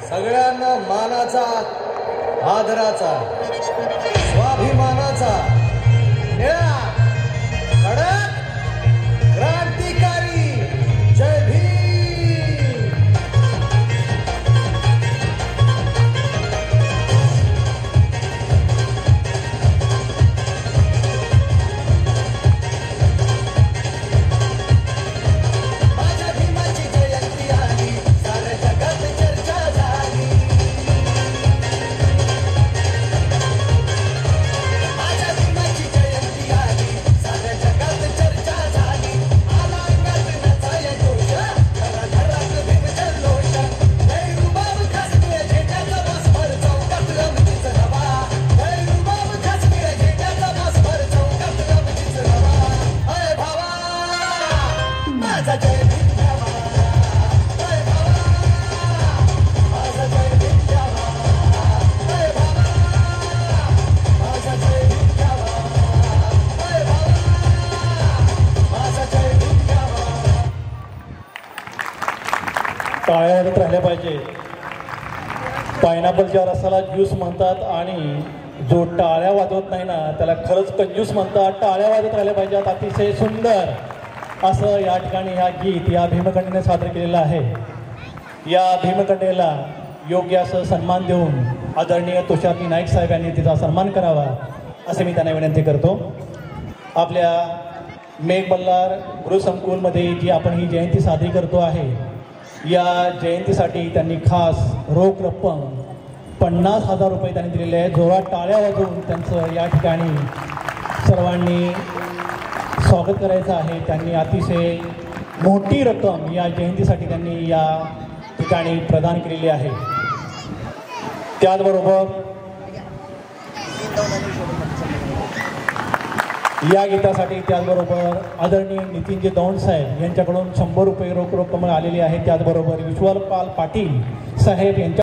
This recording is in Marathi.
सगळ्यांना मानाचा, आदराचा, स्वाभिमानाचा, निळा, कडक, क्रांतिकारी जय भीम। माझ्या भीमाची जयंती आली, साऱ्या जगात चर्चा झाली। माझ्या भीमाची जयंती आली, साऱ्या जगात चर्चा झाली। आला गगनाचा जोश, घराघरात भीम जल्लोष। जय रुबाब खासगीर झेंड्याचा मासभर चौकात रमतीच रवा। जय रुबाब खासगीर झेंड्याचा मासभर चौकात रमतीच रवा। अय भावा माझा जय भीम द्यावा, अय भावा माझा जय भीम द्यावा, अय भावा माझा जय भीम द्यावा, अय भावा माझा जय भीम द्यावा। टाळ्या वाजत राहिल्या पाहिजे। पायनॅपलच्या रसाला ज्यूस म्हणतात आणि जो टाळ्या वाजवत नाही ना त्याला खरंच कंजूस म्हणतात। टाळ्या वाजत राहिल्या पाहिजेत। अतिशय सुंदर असं या ठिकाणी हा गीत या भीमकंडेने सादर केलेलं आहे। या भीमकंडेला योग्य असं सन्मान देऊन आदरणीय तुषार नाईक साहेब यांनी तिचा सन्मान करावा असे मी त्यांना विनंती करतो। आपल्या मेघमल्हार गृहसंकुलमध्ये जी आपण ही जयंती साजरी करतो आहे, या जयंतीसाठी त्यांनी खास रोख रक्कम 50,000 रुपये त्यांनी दिलेले आहे। जोरात टाळ्या वाजवून त्यांचं या ठिकाणी सर्वांनी स्वागत करायचं आहे। त्यांनी अतिशय मोठी रक्कम या जयंतीसाठी त्यांनी या ठिकाणी प्रदान केलेली आहे। त्याचबरोबर या गीतासाठी त्याचबरोबर आदरणीय नितीनजी दौंड साहेब यांच्याकडून 100 रुपये रोख रक्कम आलेली आहे। त्याचबरोबर विश्वपाल पाटील साहेब यांच्या